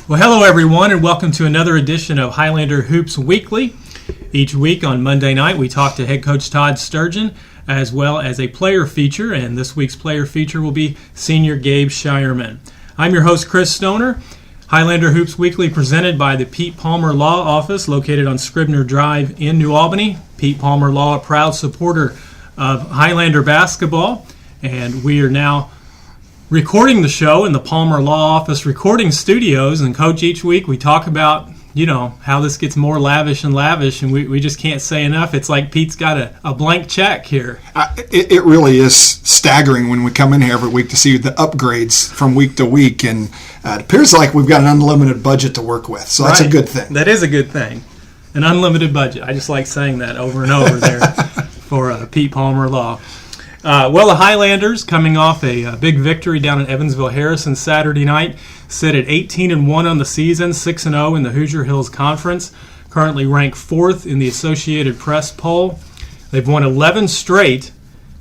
Well, hello everyone, and welcome to another edition of Highlander Hoops Weekly. Each week on Monday night, we talk to head coach Todd Sturgeon, as well as a player feature, and this week's player feature will be senior Gabe Shireman. I'm your host, Chris Stoner. Highlander Hoops Weekly presented by the Pete Palmer Law Office, located on Scribner Drive in New Albany. Pete Palmer Law, a proud supporter of Highlander basketball, and we are now recording the show in the Palmer Law Office recording studios. And Coach, each week we talk about, how this gets more lavish and we just can't say enough. It's like Pete's got a blank check here. It really is staggering when we come in here every week to see the upgrades from week to week, and it appears like we've got an unlimited budget to work with, so that's right. A good thing. That is a good thing. An unlimited budget. I just like saying that over and over there for Pete Palmer Law. The Highlanders, coming off a big victory down in Evansville-Harrison Saturday night, sit at 18-1 on the season, 6-0 in the Hoosier Hills Conference, currently ranked 4th in the Associated Press poll. They've won 11 straight.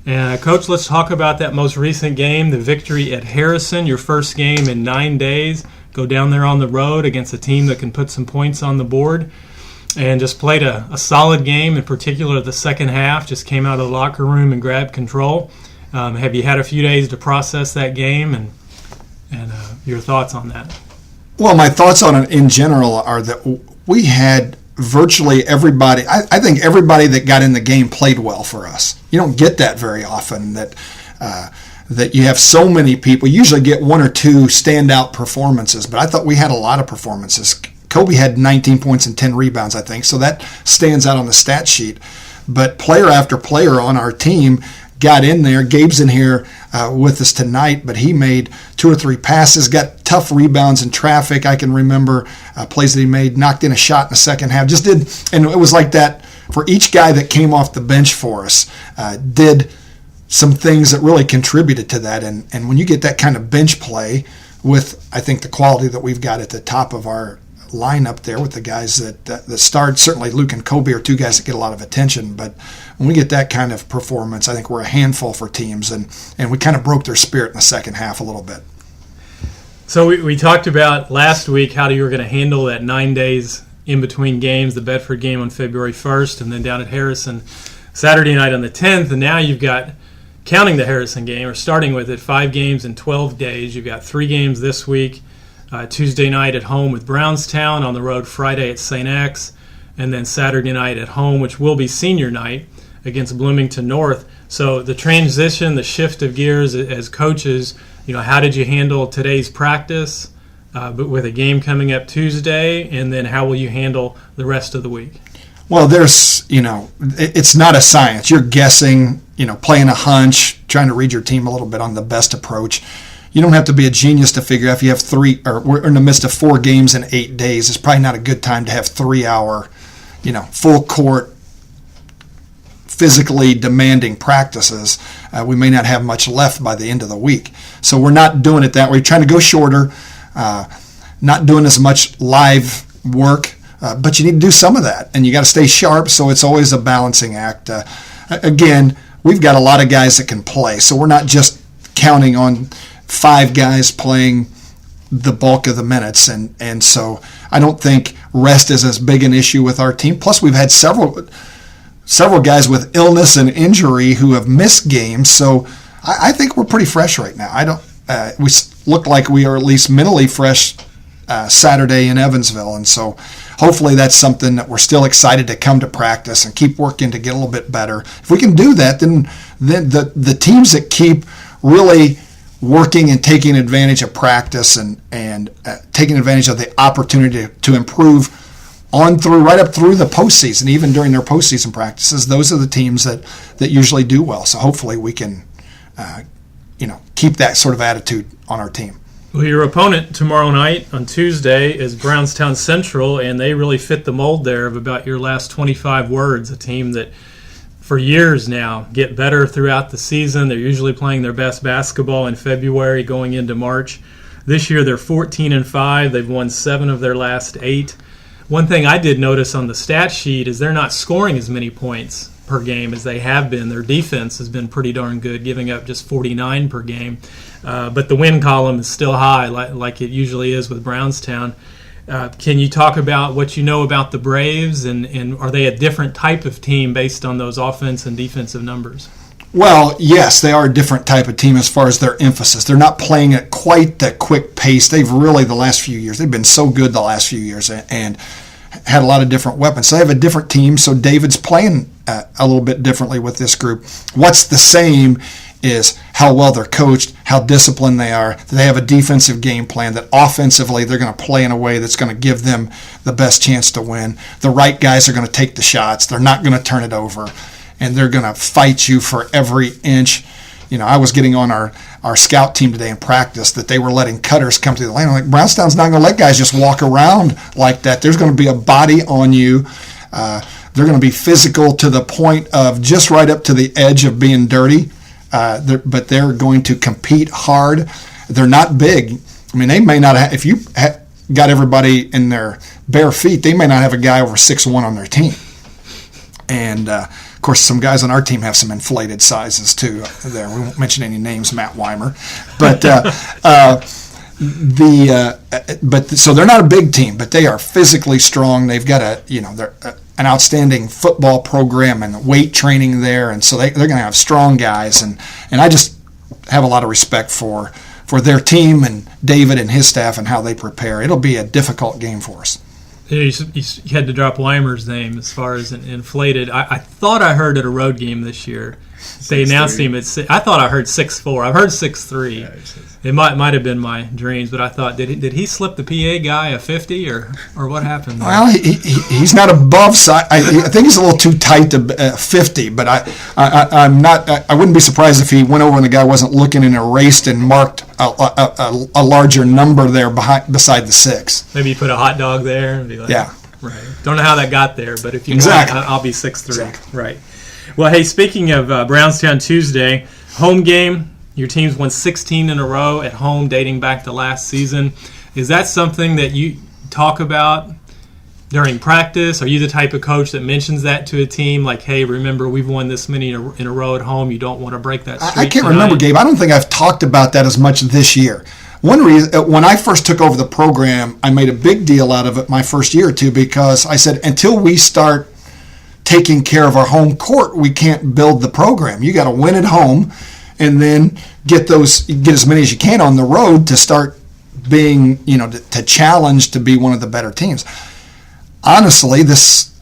And Coach, let's talk about that most recent game, the victory at Harrison, your first game in 9 days. Go down there on the road against a team that can put some points on the board. And just played a solid game, in particular the second half. Just came out of the locker room and grabbed control. Have you had a few days to process that game, and your thoughts on that? Well, my thoughts on it in general are that we had virtually everybody. I think everybody that got in the game played well for us. You don't get that very often, that you have so many people. You usually get one or two standout performances, but I thought we had a lot of performances. Kobe had 19 points and 10 rebounds, I think, so that stands out on the stat sheet. But player after player on our team got in there. Gabe's in here with us tonight, but he made 2 or 3 passes, got tough rebounds in traffic. I can remember plays that he made, knocked in a shot in the second half. Just did, and it was like that for each guy that came off the bench for us, did some things that really contributed to that. And when you get that kind of bench play with, I think, the quality that we've got at the top of our lineup there with the guys that start, certainly Luke and Kobe are 2 guys that get a lot of attention, but when we get that kind of performance, I think we're a handful for teams, and we kind of broke their spirit in the second half a little bit. So we talked about last week how you were going to handle that 9 days in between games, the Bedford game on February 1st, and then down at Harrison Saturday night on the 10th, and now you've got, counting the Harrison game, or starting with it, 5 games in 12 days. You've got 3 games this week. Tuesday night at home with Brownstown, on the road Friday at St. X, and then Saturday night at home, which will be senior night, against Bloomington North. So the transition, the shift of gears as coaches, how did you handle today's practice, but with a game coming up Tuesday, and then how will you handle the rest of the week? Well, there's, it's not a science. You're guessing, playing a hunch, trying to read your team a little bit on the best approach. You don't have to be a genius to figure out if you have 3, or we're in the midst of 4 games in 8 days. It's probably not a good time to have 3-hour, full court, physically demanding practices. We may not have much left by the end of the week. So we're not doing it that way. We're trying to go shorter, not doing as much live work, but you need to do some of that. And you got to stay sharp, so it's always a balancing act. Again, we've got a lot of guys that can play, so we're not just counting on 5 guys playing the bulk of the minutes, and so I don't think rest is as big an issue with our team. Plus, we've had several guys with illness and injury who have missed games, so I think we're pretty fresh right now. We look like we are at least mentally fresh Saturday in Evansville, and so hopefully that's something that we're still excited to come to practice and keep working to get a little bit better. If we can do that, then the teams that keep really working and taking advantage of practice and taking advantage of the opportunity to improve right up through the postseason, even during their postseason practices, those are the teams that usually do well. So hopefully we can keep that sort of attitude on our team. Well, your opponent tomorrow night on Tuesday is Brownstown Central, and they really fit the mold there of about your last 25 words, a team that for years now get better throughout the season. They're usually playing their best basketball in February going into March. This year they're 14-5. They've won 7 of their last 8. One thing I did notice on the stat sheet is they're not scoring as many points per game as they have been. Their defense has been pretty darn good, giving up just 49 per game. But the win column is still high, like it usually is with Brownstown. Can you talk about what you know about the Braves, and are they a different type of team based on those offense and defensive numbers? Well, yes, they are a different type of team as far as their emphasis. They're not playing at quite the quick pace. They've really, the last few years, they've been so good the last few years and had a lot of different weapons. So they have a different team, so David's playing a little bit differently with this group. What's the same is how well they're coached, how disciplined they are. They have a defensive game plan that offensively they're going to play in a way that's going to give them the best chance to win. The right guys are going to take the shots. They're not going to turn it over. And they're going to fight you for every inch. You know, I was getting on our scout team today in practice that they were letting cutters come to the lane. I'm like, Brownstown's not going to let guys just walk around like that. There's going to be a body on you. They're going to be physical to the point of just right up to the edge of being dirty. But they're going to compete hard. They're not big. I mean, they may not have, if you got everybody in their bare feet, they may not have a guy over 6'1" on their team. And, of course, some guys on our team have some inflated sizes, too. There, we won't mention any names, Matt Weimer. But so they're not a big team, but they are physically strong. They've got they're an outstanding football program and weight training there, and so they're going to have strong guys. And I just have a lot of respect for their team and David and his staff and how they prepare. It'll be a difficult game for us. You had to drop Weimer's name as far as inflated. I thought I heard at a road game this year they announced him at 6. I thought I heard 6'4". I've heard 6'3". Yeah, it might have been my dreams, but I thought did he slip the PA guy a 50 or what happened there? Well, he's not above. I think he's a little too tight to 50, but I'm not. I wouldn't be surprised if he went over and the guy wasn't looking and erased and marked a larger number there beside the 6. Maybe you put a hot dog there and be like, yeah, right. Don't know how that got there, but if you exactly, want, I'll be 6'3". Exactly. Right. Well, hey, speaking of Brownstown Tuesday, home game. Your team's won 16 in a row at home dating back to last season. Is that something that you talk about during practice? Are you the type of coach that mentions that to a team? Like, hey, remember, we've won this many in a row at home. You don't want to break that streak I can't tonight. Remember, Gabe. I don't think I've talked about that as much this year. One reason, when I first took over the program, I made a big deal out of it my first year or two because I said, until we start taking care of our home court, we can't build the program. You got to win at home and then get as many as you can on the road to start being, to challenge to be one of the better teams. Honestly,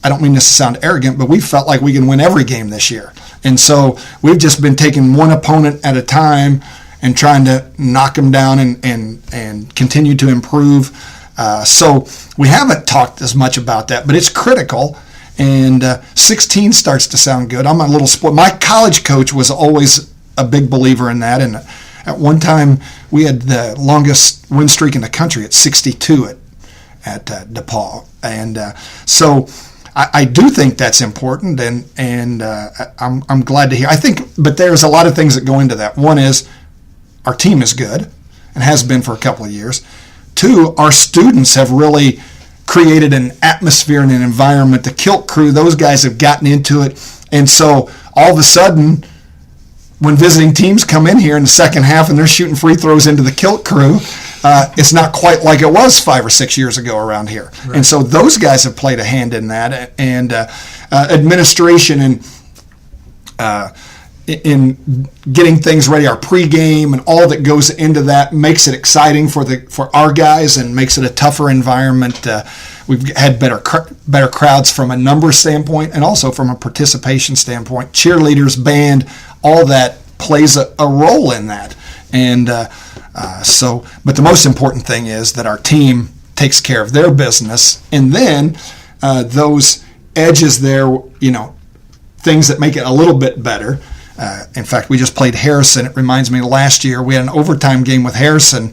I don't mean this to sound arrogant, but we felt like we can win every game this year. And so we've just been taking one opponent at a time and trying to knock them down and continue to improve. So we haven't talked as much about that, but it's critical. And 16 starts to sound good. I'm a little spoiled. My college coach was always a big believer in that. And at one time, we had the longest win streak in the country at 62 at DePaul. And so I do think that's important, and I'm glad to hear. But there's a lot of things that go into that. One is our team is good and has been for a couple of years. 2, our students have really created an atmosphere and an environment. The Kilt crew, those guys have gotten into it. And so all of a sudden, when visiting teams come in here in the second half and they're shooting free throws into the Kilt crew, it's not quite like it was 5 or 6 years ago around here. Right. And so those guys have played a hand in that. And administration and in getting things ready, our pregame and all that goes into that makes it exciting for our guys and makes it a tougher environment. We've had better crowds from a number standpoint and also from a participation standpoint. Cheerleaders, band, all that plays a role in that. And but the most important thing is that our team takes care of their business, and then those edges there, things that make it a little bit better. In fact, we just played Harrison. It reminds me, last year we had an overtime game with Harrison,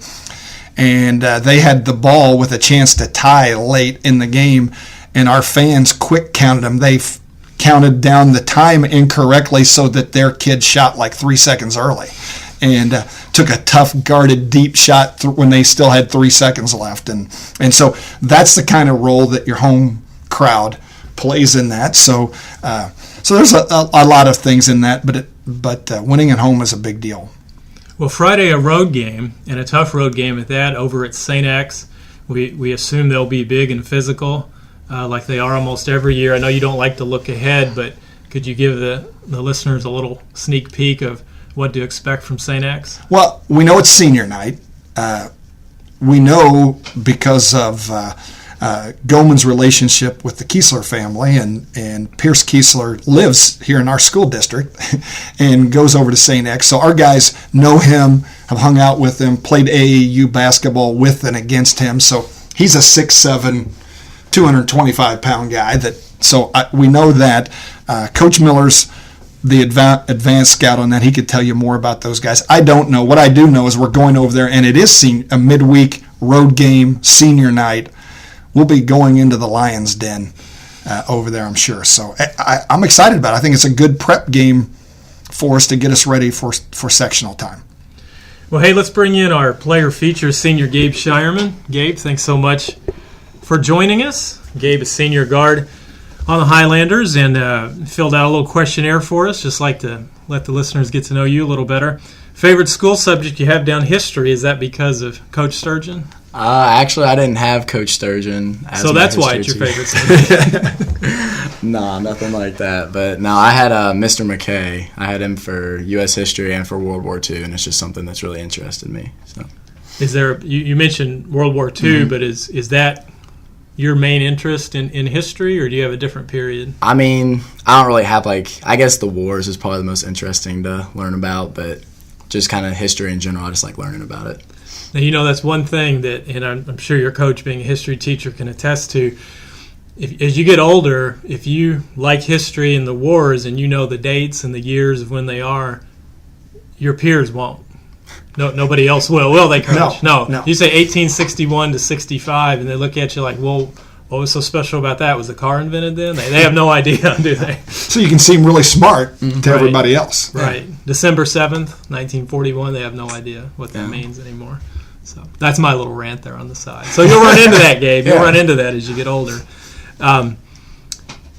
and they had the ball with a chance to tie late in the game, and our fans quick counted them. They counted down the time incorrectly so that their kid shot like 3 seconds early. and took a tough, guarded, deep shot when they still had 3 seconds left. And so that's the kind of role that your home crowd plays in that. So there's a lot of things in that, but winning at home is a big deal. Well, Friday, a road game, and a tough road game at that, over at St. X. We assume they'll be big and physical, like they are almost every year. I know you don't like to look ahead, but could you give the listeners a little sneak peek of what to expect from St. X? Well, we know it's senior night. We know because of Goldman's relationship with the Kiesler family, and Pierce Kiesler lives here in our school district and goes over to St. X. So our guys know him, have hung out with him, played AAU basketball with and against him. So he's a 6'7", 225-pound guy. We know that. Coach Miller's the advanced scout on that. He could tell you more about those guys. I don't know. What I do know is we're going over there, and it is a midweek road game, senior night. We'll be going into the Lions' Den over there, I'm sure. So I'm excited about it. I think it's a good prep game for us to get us ready for sectional time. Well, hey, let's bring in our player feature, senior Gabe Shireman. Gabe, thanks so much for joining us. Gabe is senior guard on the Highlanders and filled out a little questionnaire for us. Just like to let the listeners get to know you a little better. Favorite school subject you have down history, is that because of Coach Sturgeon? Actually, I didn't have Coach Sturgeon. So that's why it's your favorite subject. No, nothing like that. But no, I had Mr. McKay. I had him for U.S. history and for World War II, and it's just something that's really interested me. So, is there? You mentioned World War II, but is that your main interest in history, or do you have a different period? I mean, I don't really have I guess the wars is probably the most interesting to learn about, but just kind of history in general, I just like learning about it. Now, that's one thing that, and I'm sure your coach, being a history teacher, can attest to. As you get older, if you like history and the wars and you know the dates and the years of when they are, your peers won't. No, nobody else will they, Coach? No. You say 1861 to 65, and they look at you like, well, what was so special about that? Was the car invented then? They have no idea, do they? So you can seem really smart to everybody else. Right. Yeah. December 7th, 1941, they have no idea what that means anymore. So that's my little rant there on the side. So you'll run into that, Gabe. You'll run into that as you get older.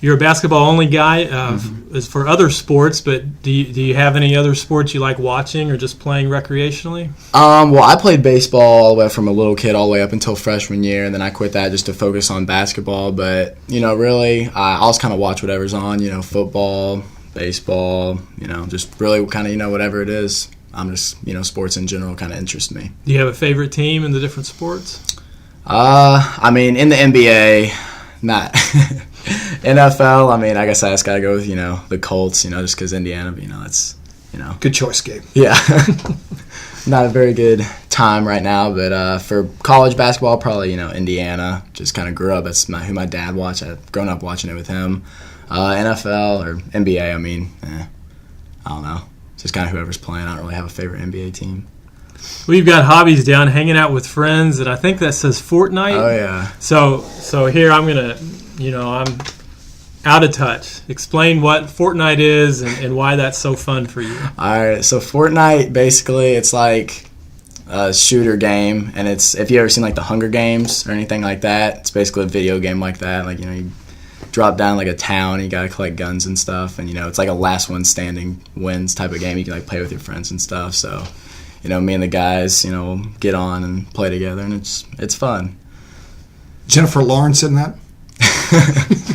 You're a basketball-only guy as for other sports, but do you have any other sports you like watching or just playing recreationally? Well, I played baseball all the way from a little kid all the way up until freshman year, and then I quit that just to focus on basketball. But, really, I'll just kind of watch whatever's on, football, baseball, just really kind of, whatever it is. I'm just, sports in general kind of interest me. Do you have a favorite team in the different sports? I mean, in the NBA, not. NFL, I mean, I guess I just got to go with, the Colts, just because Indiana, that's, Good choice, Gabe. Yeah. Not a very good time right now, but for college basketball, probably, Indiana. Just kind of grew up. That's who my dad watched. I've grown up watching it with him. NFL or NBA, I mean, I don't know. Just kind of whoever's playing. I don't really have a favorite NBA team. Well, you've got hobbies down, hanging out with friends, and I think that says Fortnite. Oh, yeah. So here I'm going to, I'm out of touch. Explain what Fortnite is and why that's so fun for you. All right. So Fortnite, basically, it's like a shooter game, and it's, if you ever seen like the Hunger Games or anything like that, it's basically a video game like that. Like, you drop down like a town, you gotta collect guns and stuff, and it's like a last one standing wins type of game. You can like play with your friends and stuff. So, me and the guys, get on and play together, and it's fun. Jennifer Lawrence in that?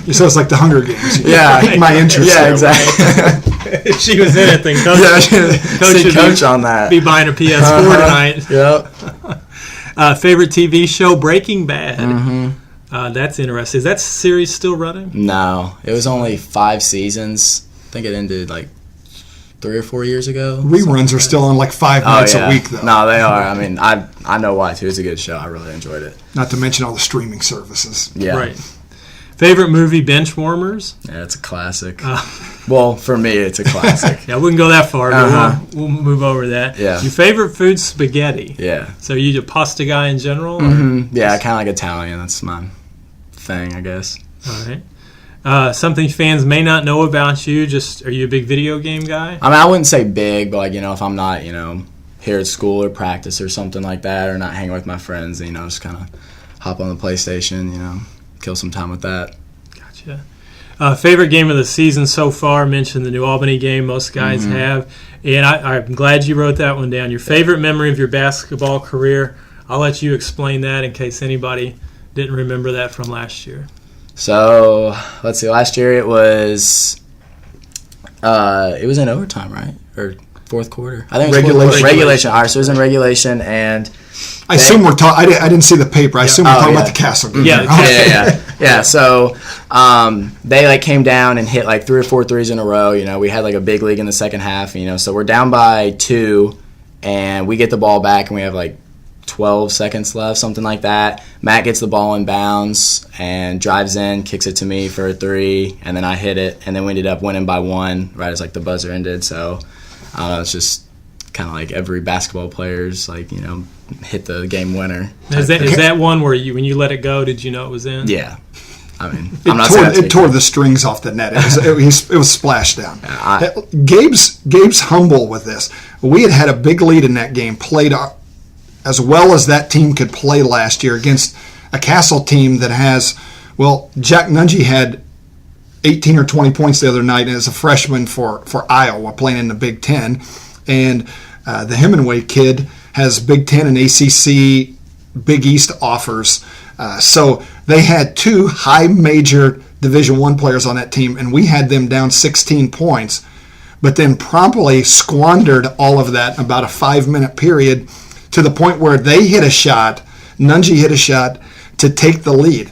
You said it's like the Hunger Games. Yeah, piqued my interest. Yeah, there. Exactly. If she was in it, then Coach should coach on that. Be buying a PS4 tonight. Yep. Favorite TV show, Breaking Bad. Mm-hmm. That's interesting. Is that series still running? No, it was only 5 seasons. I think it ended like 3 or 4 years ago. Reruns are still on like 5 nights a week, though. No, they are. I mean, I know why, too. It's a good show. I really enjoyed it. Not to mention all the streaming services. Yeah. Right. Favorite movie, Benchwarmers? Yeah, it's a classic. Well, for me, it's a classic. Yeah, we wouldn't go that far, but we'll move over that. Yeah. Your favorite food, spaghetti? Yeah. So are you a pasta guy in general? Mm-hmm. Yeah, kind of like Italian. That's my thing, I guess. All right. Something fans may not know about you, are you a big video game guy? I mean, I wouldn't say big, but if I'm not, here at school or practice or something like that, or not hanging with my friends, and, just kind of hop on the PlayStation, kill some time with that. Gotcha. Favorite game of the season so far? Mentioned the New Albany game. Most guys have. And I'm glad you wrote that one down. Your favorite memory of your basketball career? I'll let you explain that in case anybody didn't remember that from last year. So, let's see. Last year it was in overtime, right? Or fourth quarter? I think it was Regulation. Regulation. All right, so it was in regulation, and I assume we're talking. I didn't see the paper. I assume we're talking about the Castle game. Yeah. So they came down and hit 3 or 4 threes in a row. We had a big lead in the second half. So we're down by 2, and we get the ball back, and we have 12 seconds left, something like that. Matt gets the ball in bounds and drives in, kicks it to me for a 3, and then I hit it, and then we ended up winning by 1 right as the buzzer ended. So I don't know, it's just kind of every basketball player's hit the game winner. Is that one where when you let it go, did you know it was in? Yeah. I mean, it tore the strings off the net. It was splashed down. Gabe's humble with this. We had a big lead in that game, played as well as that team could play last year against a Castle team that has, Jack Nungy had 18 or 20 points the other night as a freshman for Iowa playing in the Big Ten. And the Hemingway kid has Big Ten and ACC Big East offers. So they had 2 high major Division I players on that team, and we had them down 16 points, but then promptly squandered all of that in about a 5-minute period to the point where they hit a shot, Nungy hit a shot to take the lead.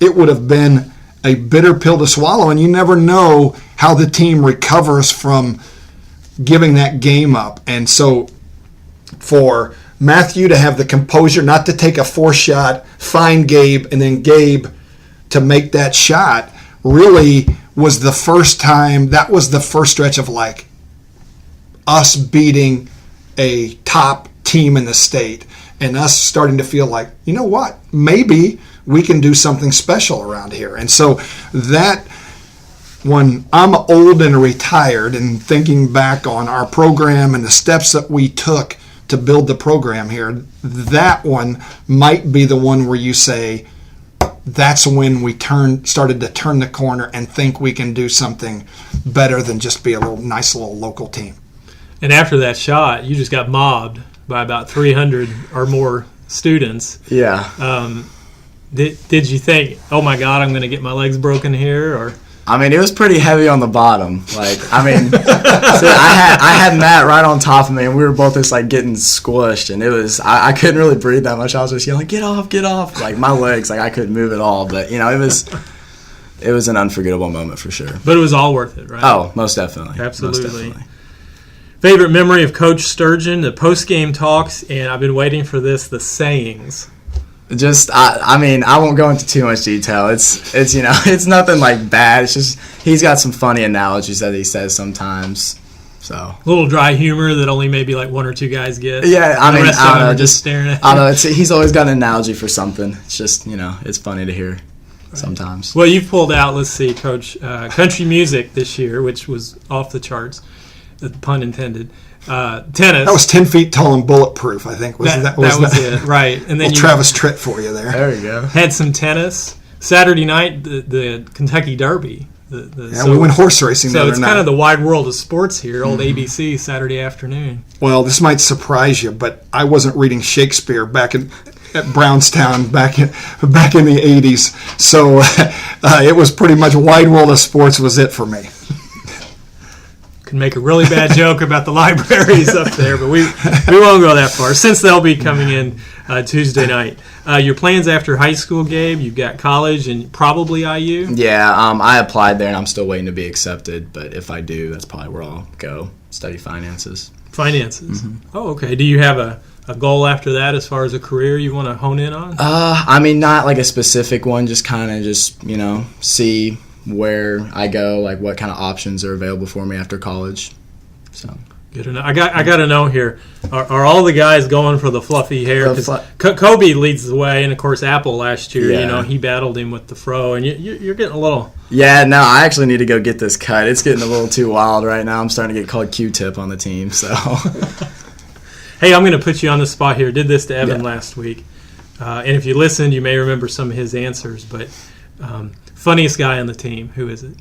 It would have been a bitter pill to swallow, and you never know how the team recovers from giving that game up. And so for Matthew to have the composure not to take a 4-shot, find Gabe, and then Gabe to make that shot really was the first time. That was the first stretch of us beating a top team in the state and us starting to feel you know what, maybe we can do something special around here. And so that, when I'm old and retired and thinking back on our program and the steps that we took to build the program here, that one might be the one where you say that's when we started to turn the corner and think we can do something better than just be a nice little local team. And after that shot, you just got mobbed by about 300 or more students. Yeah. Did you think, oh my God, I'm going to get my legs broken here? Or I mean, it was pretty heavy on the bottom. So I had Matt right on top of me, and we were both just getting squished, and it was I couldn't really breathe that much. I was just yelling, "Get off, get off!" My legs, I couldn't move at all. But it was an unforgettable moment for sure. But it was all worth it, right? Oh, most definitely. Absolutely. Most definitely. Favorite memory of Coach Sturgeon, the post-game talks, and I've been waiting for this, the sayings. Just, I won't go into too much detail. It's it's nothing bad. It's just he's got some funny analogies that he says sometimes. So a little dry humor that only maybe 1 or 2 guys get. Yeah, I don't know. Just staring at. I don't know. He's always got an analogy for something. It's just it's funny to hear sometimes. Well, you've pulled out. Let's see, Coach, country music this year, which was off the charts. Pun intended. Tennis. That was 10 feet tall and bulletproof, I think. That was it, right. And then Travis Tritt for you there. There you go. Had some tennis. Saturday night, the Kentucky Derby. We went horse racing the other night. So it's kind of the wide world of sports here, old ABC, Saturday afternoon. Well, this might surprise you, but I wasn't reading Shakespeare at Brownstown back in the 80s. So it was pretty much wide world of sports was it for me. Could make a really bad joke about the libraries up there, but we won't go that far since they'll be coming in Tuesday night. Your plans after high school, Gabe? You've got college and probably IU? Yeah, I applied there and I'm still waiting to be accepted, but if I do, that's probably where I'll go, study finances. Finances? Mm-hmm. Oh, okay. Do you have a goal after that as far as a career you want to hone in on? Not a specific one, just kind of see where I go, what kind of options are available for me after college. So good enough. I got to know here. Are all the guys going for the fluffy hair? Because Kobe leads the way, and of course Apple last year. He battled him with the fro, and you're getting a little. Yeah, no, I actually need to go get this cut. It's getting a little too wild right now. I'm starting to get called Q-tip on the team. So. Hey, I'm going to put you on the spot here. Did this to Evan Yeah. last week. And if you listened, you may remember some of his answers. But funniest guy on the team, who is it?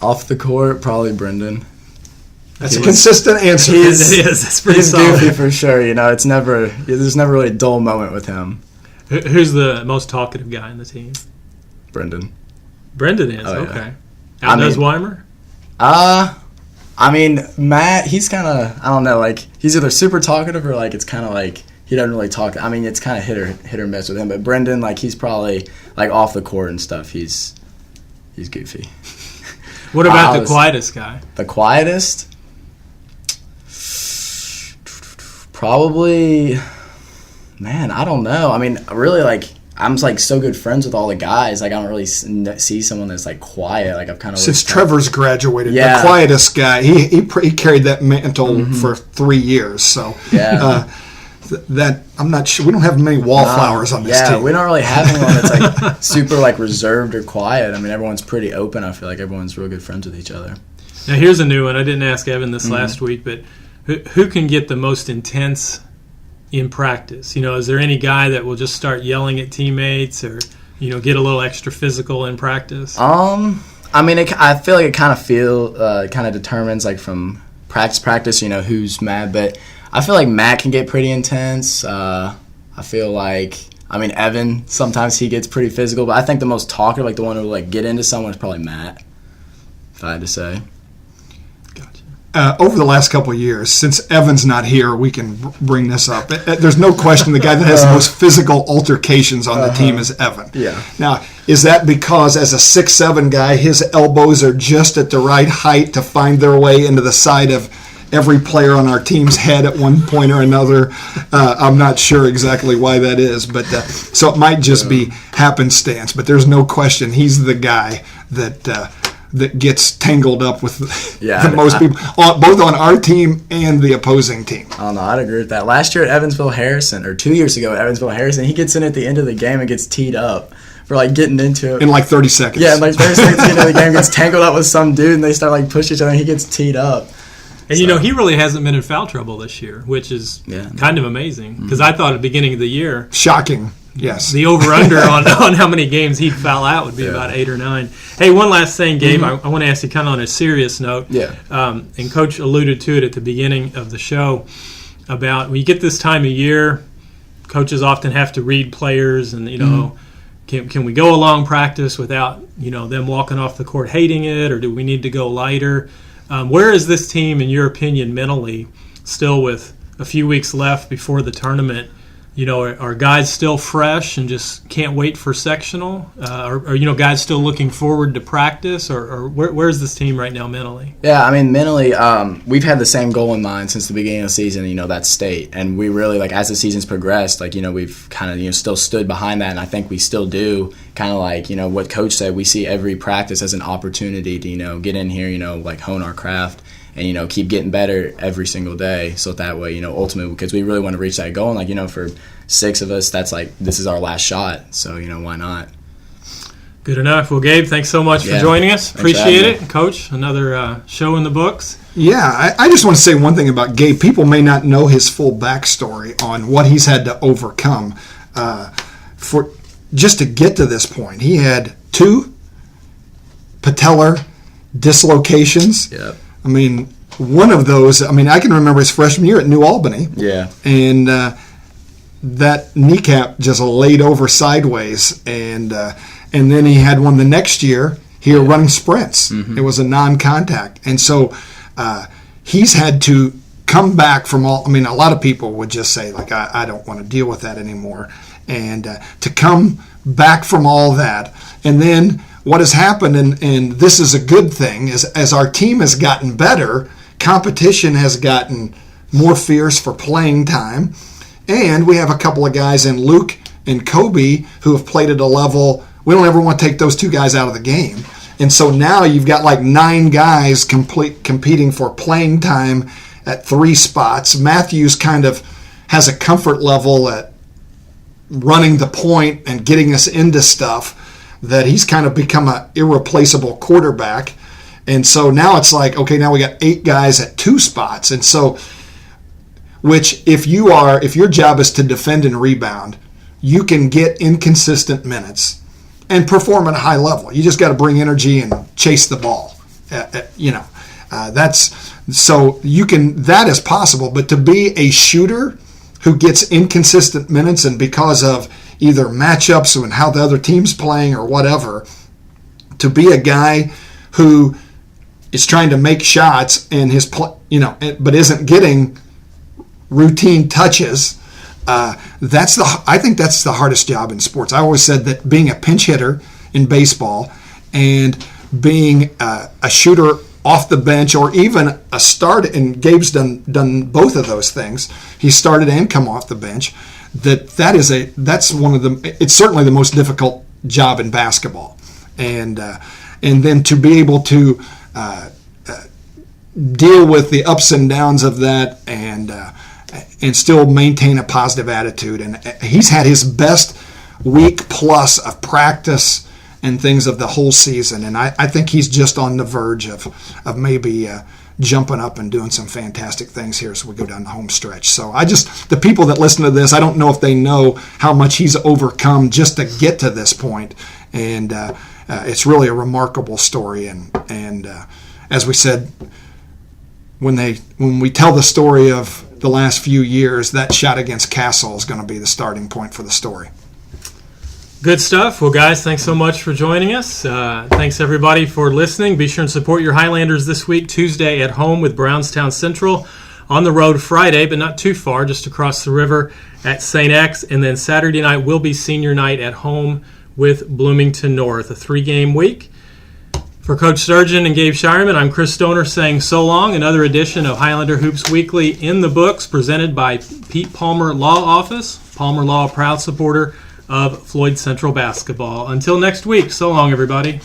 Off the court, probably Brendan. That's a consistent answer. It is. It's pretty He's solid. goofy for sure. There's never really a dull moment with him. Who's the most talkative guy on the team? Brendan. Brendan is, Oh, yeah. okay. Outdoes Weimer? Matt, he's kind of, I don't know, like, he's either super talkative or, like, it's kind of like he doesn't really talk. I mean, it's kind of hit or miss with him. But Brendan, like, he's probably, like, off the court and stuff. He's goofy. What about the quietest guy? The quietest? Probably, man, I don't know. I mean, really, like, I'm like so good friends with all the guys. Like, I don't really see someone that's like quiet. Like, I've kind of Since Trevor's graduated, Yeah. the quietest guy, he carried that mantle for 3 years. So Yeah. that I'm not sure. We don't have many wallflowers on this team. We don't really have anyone that's like super like reserved or quiet. I mean, everyone's pretty open. I feel like everyone's real good friends with each other. Now, here's a new one. I didn't ask Evan this last week, but who can get the most intense in practice? Is there any guy that will just start yelling at teammates or, get a little extra physical in practice? I mean, I feel like it kind of determines like from practice, who's mad. But I feel like Matt can get pretty intense. I feel like, Evan, sometimes he gets pretty physical. But I think the most talkative, like the one who will like get into someone is probably Matt, if I had to say. Over the last couple of years, since Evan's not here, we can bring this up. There's no question the guy that has the most physical altercations on the team is Evan. Yeah. Now, is that because as a 6'7" guy, his elbows are just at the right height to find their way into the side of every player on our team's head at one point or another? I'm not sure exactly why that is, but so it might just be happenstance. But there's no question he's the guy that gets tangled up with the most people, both on our team and the opposing team. I don't know. I'd agree with that. Last year at Evansville Harrison, or 2 years ago at Evansville Harrison, he gets in at the end of the game and gets teed up for like getting into it. In like 30 seconds. Yeah, in like 30 seconds at the end of the game, gets tangled up with some dude, and they start like pushing each other, and he gets teed up. And he really hasn't been in foul trouble this year, which is kind of amazing. Because I thought at the beginning of the year, shocking. Yes. The over-under on how many games he'd foul out would be about 8 or 9. Hey, one last thing, Gabe. I want to ask you kind of on a serious note. Yeah. And Coach alluded to it at the beginning of the show about when you get this time of year, coaches often have to read players and, can we go a long practice without, them walking off the court hating it, or do we need to go lighter? Where is this team, in your opinion, mentally, still with a few weeks left before the tournament? Are guys still fresh and just can't wait for sectional? Are guys still looking forward to practice? Or where's this team right now mentally? Yeah, mentally, we've had the same goal in mind since the beginning of the season, that state. And we really, as the season's progressed, we've kind of, still stood behind that. And I think we still do, kind of like, what Coach said, we see every practice as an opportunity to, get in here, hone our craft. And, keep getting better every single day. So that way, ultimately, because we really want to reach that goal. And, for 6 of us, that's this is our last shot. So, why not? Good enough. Well, Gabe, thanks so much for joining us. Appreciate it. Coach, another show in the books. Yeah, I just want to say one thing about Gabe. People may not know his full backstory on what he's had to overcome for just to get to this point. He had 2 patellar dislocations. Yep. One of those, I can remember his freshman year at New Albany. Yeah. And that kneecap just laid over sideways. And then he had one the next year here running sprints. Mm-hmm. It was a non-contact. And so he's had to come back from all, a lot of people would just say, I don't want to deal with that anymore. And to come back from all that. And then what has happened, and this is a good thing, is as our team has gotten better, competition has gotten more fierce for playing time. And we have a couple of guys in Luke and Kobe who have played at a level, we don't ever want to take those 2 guys out of the game. And so now you've got 9 guys competing for playing time at 3 spots. Matthews kind of has a comfort level at running the point and getting us into stuff that he's kind of become an irreplaceable quarterback. And so now it's okay, now we got 8 guys at 2 spots. And so which if your job is to defend and rebound, you can get inconsistent minutes and perform at a high level. You just got to bring energy and chase the ball. That is possible. But to be a shooter who gets inconsistent minutes, and because of either matchups and how the other team's playing or whatever, to be a guy who is trying to make shots and but isn't getting routine touches. I think that's the hardest job in sports. I always said that being a pinch hitter in baseball and being a shooter off the bench, or even a start, and Gabe's done both of those things. He started and come off the bench. It's certainly the most difficult job in basketball, and then to be able to deal with the ups and downs of that, and still maintain a positive attitude. And he's had his best week plus of practice and things of the whole season. And I think he's just on the verge of maybe jumping up and doing some fantastic things here as we go down the home stretch. So the people that listen to this, I don't know if they know how much he's overcome just to get to this point. And it's really a remarkable story. And as we said, when we tell the story of the last few years, that shot against Castle is going to be the starting point for the story. Good stuff. Well, guys, thanks so much for joining us. Thanks, everybody, for listening. Be sure and support your Highlanders this week. Tuesday at home with Brownstown Central. On the road Friday, but not too far, just across the river at St. X. And then Saturday night will be senior night at home with Bloomington North. A 3-game week. For Coach Sturgeon and Gabe Shireman, I'm Chris Stoner saying so long. Another edition of Highlander Hoops Weekly in the books, presented by Pete Palmer Law Office. Palmer Law, a proud supporter of Floyd Central basketball. Until next week, so long, everybody.